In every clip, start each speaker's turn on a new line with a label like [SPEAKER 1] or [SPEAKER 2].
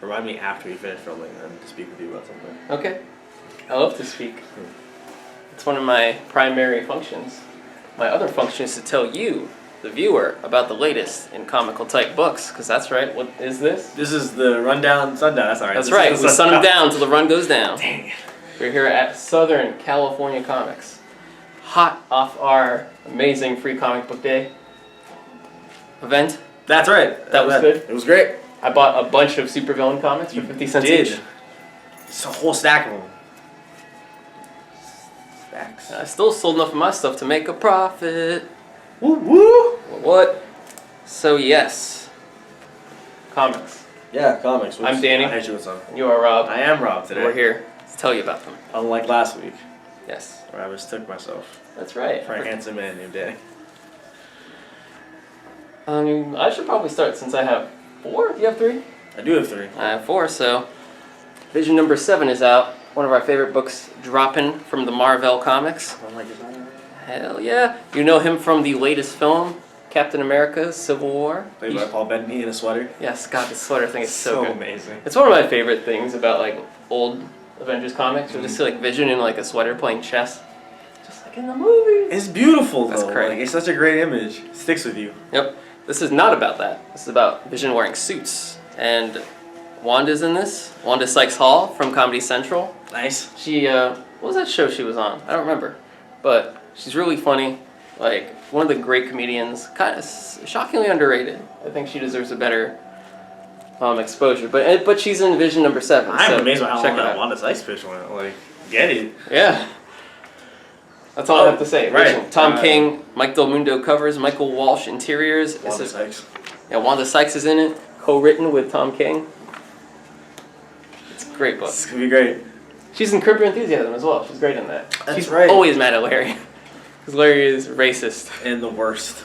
[SPEAKER 1] remind me after we finish filming and to speak with you about something.
[SPEAKER 2] Okay. I love to speak. It's one of my primary functions. My other function is to tell you, the viewer, about the latest in comical type books, because that's right. What is this?
[SPEAKER 1] This is the Rundown Sundown. That's all right.
[SPEAKER 2] That's right. We sun them down till the run goes down.
[SPEAKER 1] Dang it.
[SPEAKER 2] We're here at Southern California Comics. Hot off our amazing Free Comic Book Day event.
[SPEAKER 1] That's right.
[SPEAKER 2] That was good.
[SPEAKER 1] It was great.
[SPEAKER 2] I bought a bunch of supervillain comics for 50 cents each.
[SPEAKER 1] It's a whole stack of them. Stacks.
[SPEAKER 2] I still sold enough of my stuff to make a profit.
[SPEAKER 1] Woo woo!
[SPEAKER 2] What? So yes. Comics.
[SPEAKER 1] Yeah, comics.
[SPEAKER 2] I'm Danny.
[SPEAKER 1] I hate you with some.
[SPEAKER 2] You are Rob.
[SPEAKER 1] I am Rob today.
[SPEAKER 2] We're here to tell you about them.
[SPEAKER 1] Unlike last week,
[SPEAKER 2] Yes.
[SPEAKER 1] where I mistook myself
[SPEAKER 2] That's right.
[SPEAKER 1] for a handsome man named Danny.
[SPEAKER 2] I should probably start since I have 4. Do you have 3?
[SPEAKER 1] I do have 3.
[SPEAKER 2] I have 4, so Vision number 7 is out. One of our favorite books dropping from the Marvel Comics.
[SPEAKER 1] I don't like designer.
[SPEAKER 2] Hell yeah. You know him from the latest film, Captain America: Civil War.
[SPEAKER 1] Played by Paul Bettany in a sweater.
[SPEAKER 2] Yes, God, the sweater thing is so good.
[SPEAKER 1] Amazing.
[SPEAKER 2] It's one of my favorite things about like old Avengers comics. You'll just see like Vision in like a sweater playing chess. Just like in the movie.
[SPEAKER 1] It's beautiful though.
[SPEAKER 2] That's crazy.
[SPEAKER 1] Like, it's such a great image. It sticks with you.
[SPEAKER 2] Yep. This is not about that. This is about Vision wearing suits. And Wanda's in this. Wanda Sykes-Hall from Comedy Central.
[SPEAKER 1] Nice.
[SPEAKER 2] She, what was that show she was on? I don't remember. But she's really funny. Like, one of the great comedians. Kind of shockingly underrated. I think she deserves a better exposure. But she's in Vision number 7.
[SPEAKER 1] I'm
[SPEAKER 2] so
[SPEAKER 1] amazed by how
[SPEAKER 2] check
[SPEAKER 1] long
[SPEAKER 2] it
[SPEAKER 1] that
[SPEAKER 2] out.
[SPEAKER 1] Wanda Sykes fish went. Like, get it.
[SPEAKER 2] Yeah. That's all I have to say.
[SPEAKER 1] Right.
[SPEAKER 2] Vision. Tom King, Mike Del Mundo covers, Michael Walsh interiors.
[SPEAKER 1] Wanda Sykes.
[SPEAKER 2] Yeah, Wanda Sykes is in it, co-written with Tom King. It's a great book.
[SPEAKER 1] This is gonna be great.
[SPEAKER 2] She's in Curb Your Enthusiasm as well. She's great in that.
[SPEAKER 1] That's
[SPEAKER 2] She's
[SPEAKER 1] right.
[SPEAKER 2] always mad at Larry. Because Larry is racist.
[SPEAKER 1] And the worst.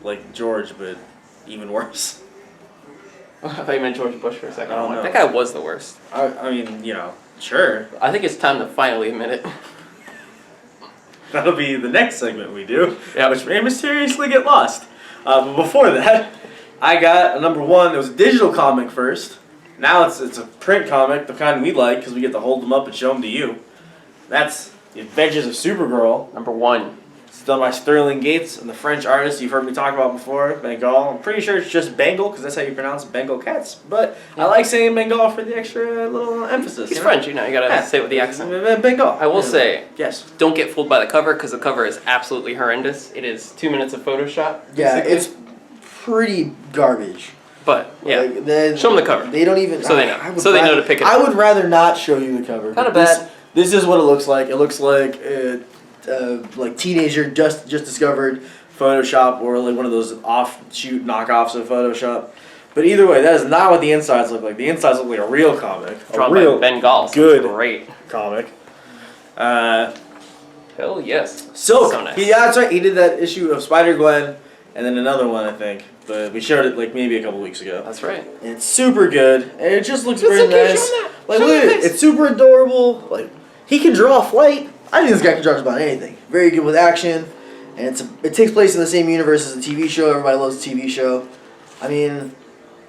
[SPEAKER 1] Like George, but even worse.
[SPEAKER 2] I thought you meant George Bush for a second.
[SPEAKER 1] I don't know.
[SPEAKER 2] That guy was the worst.
[SPEAKER 1] I mean, you know, sure.
[SPEAKER 2] I think it's time to finally admit it.
[SPEAKER 1] That'll be the next segment we do,
[SPEAKER 2] Yeah.
[SPEAKER 1] which may mysteriously get lost. But before that, I got a number 1. It was a digital comic first. Now it's a print comic, the kind we like, because we get to hold them up and show them to you. That's The Adventures of Supergirl.
[SPEAKER 2] Number 1.
[SPEAKER 1] It's done by Sterling Gates and the French artist you've heard me talk about before, Bengal. I'm pretty sure it's just Bengal, because that's how you pronounce Bengal cats. But I like saying Bengal for the extra little emphasis.
[SPEAKER 2] He's
[SPEAKER 1] you know?
[SPEAKER 2] French, you know. You gotta say it with the accent.
[SPEAKER 1] Bengal.
[SPEAKER 2] I will say,
[SPEAKER 1] yes.
[SPEAKER 2] don't get fooled by the cover, because the cover is absolutely horrendous. It is 2 minutes of Photoshop.
[SPEAKER 3] Yeah,
[SPEAKER 2] basically.
[SPEAKER 3] it's pretty garbage.
[SPEAKER 2] But, yeah.
[SPEAKER 3] Like,
[SPEAKER 2] Show them the cover.
[SPEAKER 3] They don't even.
[SPEAKER 2] So they know. So they know to pick it
[SPEAKER 3] I
[SPEAKER 2] up.
[SPEAKER 3] would rather not show you the cover.
[SPEAKER 2] Kinda
[SPEAKER 3] This-
[SPEAKER 2] bad.
[SPEAKER 3] This is what it looks like. It looks like teenager just discovered Photoshop, or like one of those offshoot knockoffs of Photoshop. But either way, that is not what the insides look like. The insides look like a real comic.
[SPEAKER 2] Drawn
[SPEAKER 3] a real
[SPEAKER 2] by Bengal. So
[SPEAKER 1] good
[SPEAKER 2] it's great.
[SPEAKER 1] comic.
[SPEAKER 2] Hell yes.
[SPEAKER 1] Silk.
[SPEAKER 2] So nice.
[SPEAKER 1] Yeah, that's right. He did that issue of Spider-Gwen, and then another one, I think. But we showed it like maybe a couple weeks ago.
[SPEAKER 2] That's right.
[SPEAKER 1] And it's super good, and it just looks
[SPEAKER 2] It's
[SPEAKER 1] very
[SPEAKER 2] okay,
[SPEAKER 1] nice.
[SPEAKER 2] show 'em that.
[SPEAKER 1] Like,
[SPEAKER 2] Show
[SPEAKER 1] look
[SPEAKER 2] 'em
[SPEAKER 1] at
[SPEAKER 2] the
[SPEAKER 1] it.
[SPEAKER 2] face.
[SPEAKER 1] It's super adorable. Like, he can draw flight. I think this guy can draw just about anything. Very good with action, and it takes place in the same universe as the TV show. Everybody loves the TV show. I mean,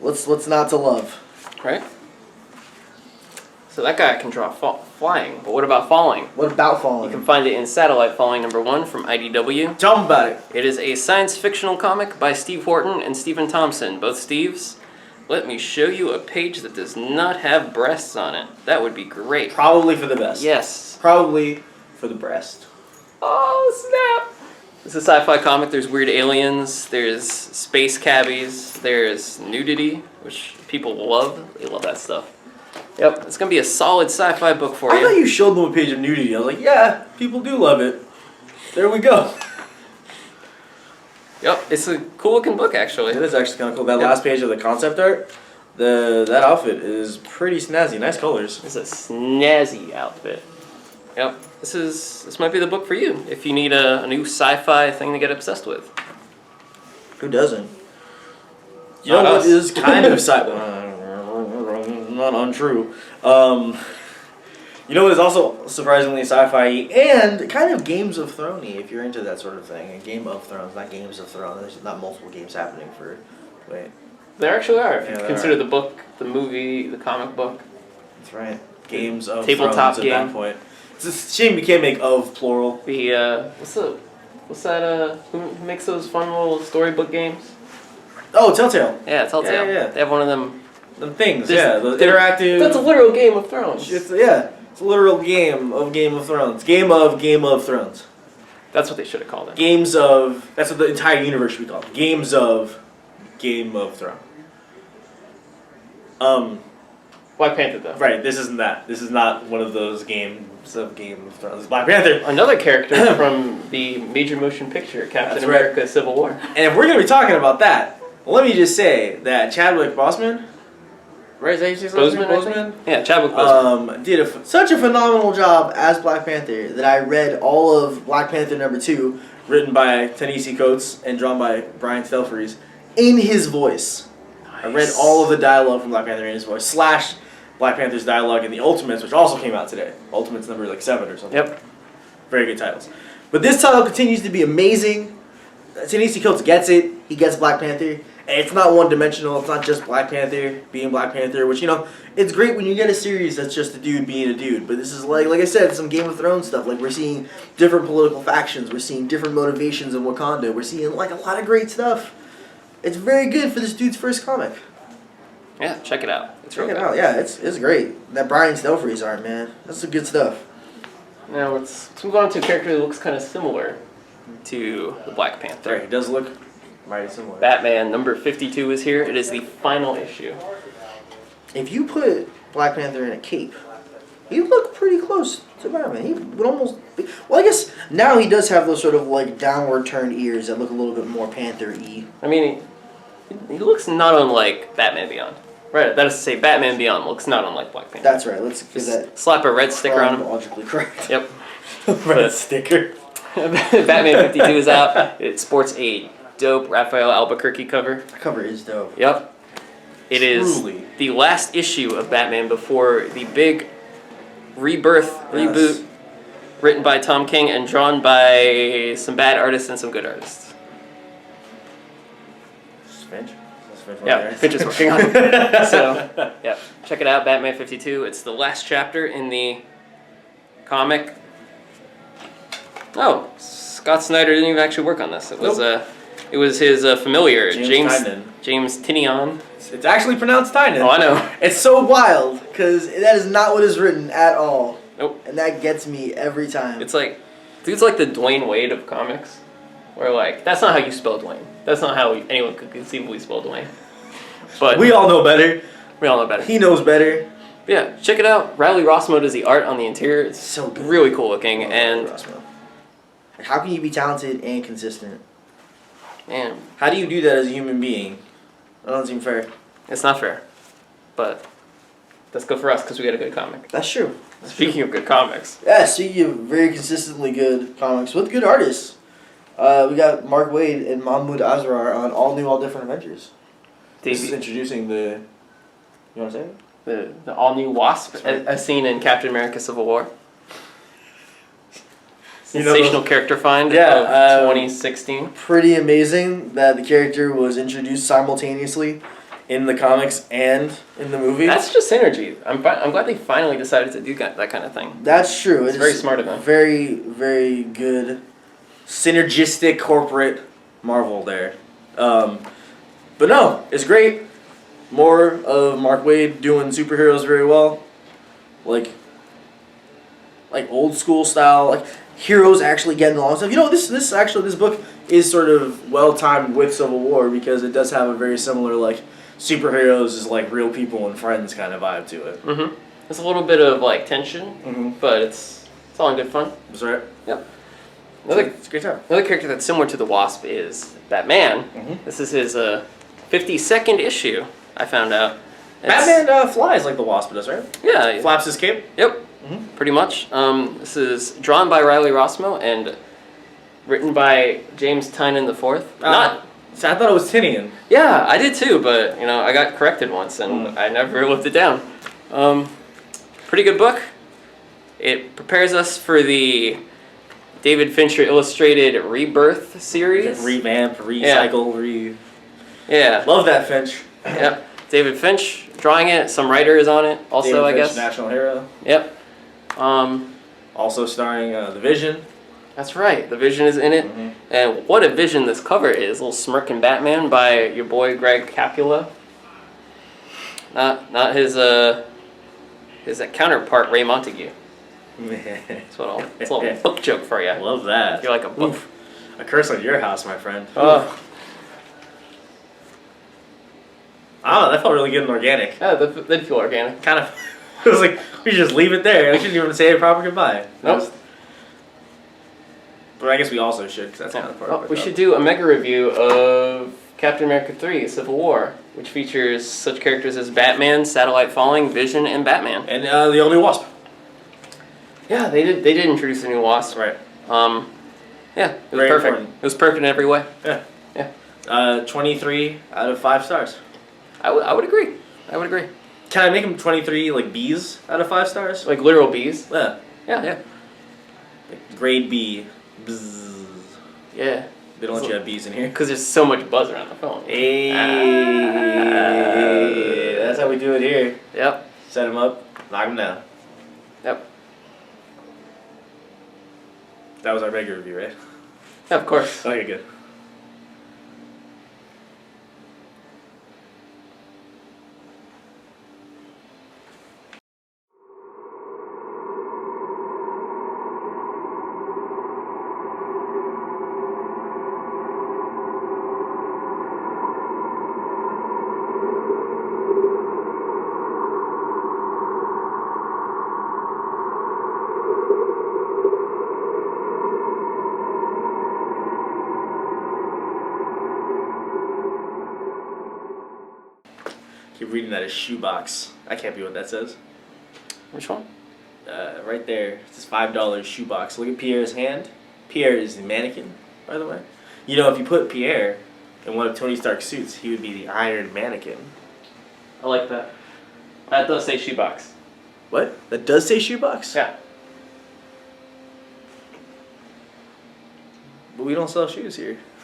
[SPEAKER 1] what's not to love?
[SPEAKER 2] Right? So that guy can draw flying, but what about falling?
[SPEAKER 1] What about
[SPEAKER 2] You
[SPEAKER 1] falling?
[SPEAKER 2] can find it in Satellite Falling number 1 from IDW.
[SPEAKER 1] Tell him about it.
[SPEAKER 2] It is a science fictional comic by Steve Horton and Stephen Thompson, both Steves. Let me show you a page that does not have breasts on it. That would be great.
[SPEAKER 1] Probably for the best.
[SPEAKER 2] Yes.
[SPEAKER 1] Probably for the breast.
[SPEAKER 2] Oh, snap! It's a sci-fi comic. There's weird aliens. There's space cabbies. There's nudity, which people love. They love that stuff. Yep, it's going to be a solid sci-fi book for
[SPEAKER 1] I thought
[SPEAKER 2] you.
[SPEAKER 1] you showed them a page of nudity. I was like, yeah, people do love it. There we go.
[SPEAKER 2] Yep, it's a cool-looking book, actually.
[SPEAKER 1] It is actually kind of cool. That
[SPEAKER 2] Yep.
[SPEAKER 1] last page of the concept art, that outfit is pretty snazzy. Nice colors.
[SPEAKER 2] It's a snazzy outfit. Yep, this might be the book for you if you need a new sci-fi thing to get obsessed with.
[SPEAKER 1] Who doesn't? You
[SPEAKER 2] Not
[SPEAKER 1] know what
[SPEAKER 2] us.
[SPEAKER 1] is kind of not untrue. You know what is also surprisingly sci-fi and kind of Games of Thrones-y if you're into that sort of thing. Game of Thrones, not Games of Thrones. There's not multiple games happening for. Wait.
[SPEAKER 2] There actually are. If
[SPEAKER 1] Yeah,
[SPEAKER 2] you
[SPEAKER 1] there
[SPEAKER 2] consider
[SPEAKER 1] are.
[SPEAKER 2] the book, the movie, the comic book.
[SPEAKER 1] That's right. Games of
[SPEAKER 2] Tabletop
[SPEAKER 1] Thrones at
[SPEAKER 2] game.
[SPEAKER 1] that point. It's a shame you can't make of plural.
[SPEAKER 2] The what's that? Who makes those fun little storybook games?
[SPEAKER 1] Oh, Telltale.
[SPEAKER 2] Yeah, Telltale.
[SPEAKER 1] Yeah.
[SPEAKER 2] They have one of them.
[SPEAKER 1] The things,
[SPEAKER 2] This-
[SPEAKER 1] yeah. The interactive.
[SPEAKER 2] That's a literal Game of Thrones.
[SPEAKER 1] It's a literal game of Game of Thrones. Game of Thrones.
[SPEAKER 2] That's what they should have called it.
[SPEAKER 1] Games of. That's what the entire universe should be called. Games of Game of Thrones.
[SPEAKER 2] Black Panther, though.
[SPEAKER 1] Right. This isn't that. This is not one of those games of Game of Thrones. It's Black Panther.
[SPEAKER 2] Another character from the major motion picture, Captain
[SPEAKER 1] That's right.
[SPEAKER 2] America: Civil War.
[SPEAKER 1] And if we're gonna be talking about that, let me just say that Chadwick Boseman, right? Is that how you say his last name?
[SPEAKER 2] Boseman, I think? Yeah, Chadwick Boseman.
[SPEAKER 3] Did such a phenomenal job as Black Panther that I read all of Black Panther #2,
[SPEAKER 1] Written by Ta-Nehisi Coates and drawn by Brian Stelfreeze,
[SPEAKER 3] in his voice. I read
[SPEAKER 2] Nice.
[SPEAKER 3] all of the dialogue from Black Panther in his voice, /
[SPEAKER 1] Black Panther's dialogue in the Ultimates, which also came out today. Ultimates number 7 or something.
[SPEAKER 2] Yep.
[SPEAKER 1] Very good titles.
[SPEAKER 3] But this title continues to be amazing. Ta-Nehisi Coates gets it. He gets Black Panther. And it's not one-dimensional. It's not just Black Panther being Black Panther, which, it's great when you get a series that's just a dude being a dude. But this is, like I said, some Game of Thrones stuff. Like, we're seeing different political factions. We're seeing different motivations in Wakanda. We're seeing, a lot of great stuff. It's very good for this dude's first comic.
[SPEAKER 2] Yeah, check it out. It's
[SPEAKER 3] Check
[SPEAKER 2] real
[SPEAKER 3] it
[SPEAKER 2] good.
[SPEAKER 3] out. Yeah, it's great. That Brian Stelfreeze art, man. That's some good stuff.
[SPEAKER 2] Now let's move on to a character that looks kind of similar to the Black Panther.
[SPEAKER 1] Right, it does look mighty similar.
[SPEAKER 2] Batman number 52 is here. It is the final issue.
[SPEAKER 3] If you put Black Panther in a cape, he would look pretty close to Batman. He would almost be... Well, I guess now he does have those sort of, downward turned ears that look a little bit more Panther-y.
[SPEAKER 2] I mean, he looks not unlike Batman Beyond. Right, that is to say, Batman Beyond looks not unlike Black Panther.
[SPEAKER 3] That's right. Let's give that...
[SPEAKER 2] Slap a red sticker on him.
[SPEAKER 3] Chronologically correct.
[SPEAKER 2] Yep.
[SPEAKER 1] Red sticker.
[SPEAKER 2] Batman 52 is out. It sports a dope Raphael Albuquerque cover.
[SPEAKER 3] The cover is dope.
[SPEAKER 2] Yep. It is
[SPEAKER 1] Truly.
[SPEAKER 2] the last issue of Batman before the big rebirth, reboot, written by Tom King and drawn by some bad artists and some good artists.
[SPEAKER 1] Finch?
[SPEAKER 2] Yeah, Finch is working on it. So, yeah, check it out, Batman 52. It's the last chapter in the comic. Oh, Scott Snyder didn't even actually work on this. It was it was his familiar, James Tynion.
[SPEAKER 1] It's actually pronounced Tynan.
[SPEAKER 2] Oh, I know.
[SPEAKER 3] It's so wild, because that is not what is written at all.
[SPEAKER 2] Nope.
[SPEAKER 3] And that gets me every time.
[SPEAKER 2] It's like, dude's like the Dwayne Wade of comics. Where, that's not how you spell Dwayne. That's not how anyone could conceivably spell Dwayne. But
[SPEAKER 1] We all know better.
[SPEAKER 2] we all know better.
[SPEAKER 3] He knows better.
[SPEAKER 2] Yeah, check it out. Riley Rossmo does the art on the interior. It's
[SPEAKER 3] So good.
[SPEAKER 2] really cool looking.
[SPEAKER 3] Oh,
[SPEAKER 2] And,
[SPEAKER 3] Roswell. How can you be talented and consistent?
[SPEAKER 2] man,
[SPEAKER 1] How do you do that as a human being?
[SPEAKER 3] That doesn't seem fair.
[SPEAKER 2] it's not fair. But that's good for us because we got a good comic.
[SPEAKER 3] That's true.
[SPEAKER 2] Speaking of good comics.
[SPEAKER 3] Yeah, speaking of very consistently good comics with good artists, we got Mark Waid and Mahmoud Azrar on All New, All Different Adventures.
[SPEAKER 1] This is introducing the. You want to say it?
[SPEAKER 2] The all-new Wasp,
[SPEAKER 1] That's right.
[SPEAKER 2] as seen in Captain America Civil War.
[SPEAKER 1] You know
[SPEAKER 2] Sensational character find
[SPEAKER 1] Yeah,
[SPEAKER 2] of 2016.
[SPEAKER 3] Pretty amazing that the character was introduced simultaneously.
[SPEAKER 1] In the comics and in the movie?
[SPEAKER 2] That's just synergy. I'm glad they finally decided to do that kind of thing.
[SPEAKER 3] That's true.
[SPEAKER 2] It's very smart of them.
[SPEAKER 3] Very, very good.
[SPEAKER 1] Synergistic corporate Marvel there. But no, it's great. More of Mark Waid doing superheroes very well. Like old school style, heroes actually getting along. So this book is sort of well timed with Civil War because it does have a very similar superheroes is real people and friends kind of vibe to it.
[SPEAKER 2] Mm-hmm. There's a little bit of tension, but it's all in good fun.
[SPEAKER 1] That's right.
[SPEAKER 2] Yep.
[SPEAKER 1] It's a great time.
[SPEAKER 2] Another character that's similar to the Wasp is Batman.
[SPEAKER 1] Mhm.
[SPEAKER 2] This is his 52nd issue. I found out.
[SPEAKER 1] Batman flies like the Wasp does, right?
[SPEAKER 2] Yeah.
[SPEAKER 1] Flaps his cape.
[SPEAKER 2] Yep.
[SPEAKER 1] Mhm.
[SPEAKER 2] Pretty much. This is drawn by Riley Rossmo and written by James Tynion IV.
[SPEAKER 1] So I thought it was Tinian.
[SPEAKER 2] Yeah, I did too, but I got corrected once and I never lived it down. Pretty good book. It prepares us for the David Fincher illustrated Rebirth series.
[SPEAKER 1] Revamp, recycle,
[SPEAKER 2] Yeah.
[SPEAKER 1] Love that Finch.
[SPEAKER 2] Yep. David Finch drawing it. Some writer is on it also,
[SPEAKER 1] David
[SPEAKER 2] I
[SPEAKER 1] Finch,
[SPEAKER 2] guess.
[SPEAKER 1] National hero.
[SPEAKER 2] Yep.
[SPEAKER 1] Also starring The Vision.
[SPEAKER 2] That's right. The Vision is in it.
[SPEAKER 1] Mhm.
[SPEAKER 2] And what a vision this cover is. Little smirking Batman by your boy Greg Capullo. Not his counterpart Ray Montague. It's a little book joke for you.
[SPEAKER 1] I love that.
[SPEAKER 2] You're like a book.
[SPEAKER 1] Oof. A curse on your house, my friend.
[SPEAKER 2] Oh,
[SPEAKER 1] I don't know, that felt really good and organic.
[SPEAKER 2] yeah, that did feel organic.
[SPEAKER 1] Kind of. It was like, we should just leave it there. I shouldn't even say a proper goodbye.
[SPEAKER 2] Nope.
[SPEAKER 1] But I guess we also should, because that's kind of part of our
[SPEAKER 2] We
[SPEAKER 1] job.
[SPEAKER 2] should do a mega review of Captain America 3: Civil War, which features such characters as Batman, Satellite Falling, Vision, and Batman.
[SPEAKER 1] And the only Wasp.
[SPEAKER 2] Yeah, they did introduce a new Wasp.
[SPEAKER 1] Right.
[SPEAKER 2] Yeah, it was
[SPEAKER 1] Very
[SPEAKER 2] perfect.
[SPEAKER 1] important.
[SPEAKER 2] It was perfect in every way.
[SPEAKER 1] Yeah. 23 out of 5 stars.
[SPEAKER 2] I would agree. I would agree.
[SPEAKER 1] Can I make them 23 like B's out of 5 stars?
[SPEAKER 2] Like literal bees.
[SPEAKER 1] Yeah.
[SPEAKER 2] Yeah.
[SPEAKER 1] Like grade B. Bzzz.
[SPEAKER 2] Yeah.
[SPEAKER 1] They don't let you have B's in here.
[SPEAKER 2] Because there's so much buzz around the phone.
[SPEAKER 1] Hey, that's how we do it here.
[SPEAKER 2] Yep.
[SPEAKER 1] Set them up, knock them down.
[SPEAKER 2] Yep.
[SPEAKER 1] That was our regular review, right?
[SPEAKER 2] Yeah, of course.
[SPEAKER 1] Okay, good. Keep reading that as SHOEBOX. I can't be what that says.
[SPEAKER 2] Which one?
[SPEAKER 1] Right there, it says $5 SHOEBOX. Look at Pierre's hand. Pierre is the mannequin, by the way. You know, if you put Pierre in one of Tony Stark's suits, he would be the Iron Mannequin.
[SPEAKER 2] I like that. That does say SHOEBOX.
[SPEAKER 3] What? That does say SHOEBOX?
[SPEAKER 2] Yeah.
[SPEAKER 1] But we don't sell shoes here.